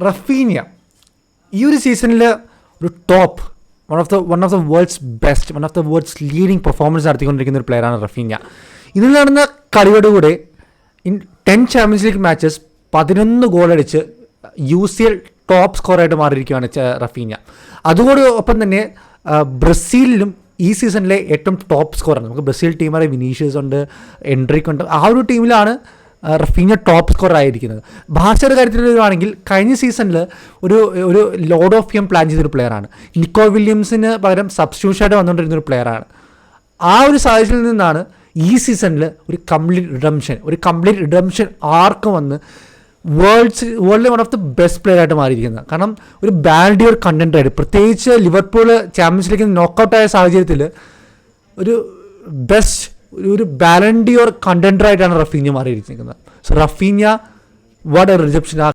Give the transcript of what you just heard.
Raphinha ഈ ഒരു സീസണിൽ ഒരു top one of the world's best, one of the world's leading performance നടത്തിക്കൊണ്ടിരിക്കുന്ന ഒരു പ്ലെയറാണ് റഫീനിയ. ഇതിൽ നടന്ന കളിയോടുകൂടെ ഇൻ 10 ചാമ്പ്യൻസ് ലീഗ് മാച്ചസ് 11 ഗോളടിച്ച് UCL ടോപ്പ് സ്കോറായിട്ട് മാറിയിരിക്കുകയാണ് റഫീനിയ. അതോടൊപ്പം തന്നെ ബ്രസീലിലും ഈ സീസണിലെ ഏറ്റവും ടോപ്പ് സ്കോറാണ്. നമുക്ക് ബ്രസീൽ ടീമിലെ വിനീഷ്യസ് ഉണ്ട്, എൻട്രിക് ഉണ്ട്. ആ ഒരു ടീമിലാണ് റഫീനിയ ടോപ്പ് സ്കോർ ആയിരിക്കുന്നത്. ബാഴ്സയുടെ കാര്യത്തിൽ വരുവാണെങ്കിൽ കഴിഞ്ഞ സീസണിൽ ഒരു ലോഡ് ഓഫ് ഫെയിം പ്ലാൻ ചെയ്തൊരു പ്ലെയറാണ്. നിക്കോ വില്യംസിന് പകരം സബ്സ്റ്റിറ്റ്യൂഷനായിട്ട് വന്നുകൊണ്ടിരുന്ന ഒരു പ്ലെയറാണ്. ആ ഒരു സാഹചര്യത്തിൽ നിന്നാണ് ഈ സീസണിൽ ഒരു കംപ്ലീറ്റ് റിഡംഷൻ ആർക്ക് വന്ന് വേൾഡിലെ one of the best player ആയിട്ട് മാറിയിരിക്കുന്നത്. കാരണം ഒരു ബാൽഡിയർ കണ്ടൻറ്റായിട്ട്, പ്രത്യേകിച്ച് ലിവർപൂൾ ചാമ്പ്യൻസ് ലീഗിൽ നോക്കൗട്ടായ സാഹചര്യത്തിൽ ഒരു ബാലൻഡിയോർ കണ്ടൻറ്ററായിട്ടാണ് റഫീനിയ മാറിയിരിക്കുന്നത്. So Raphinha what A reception.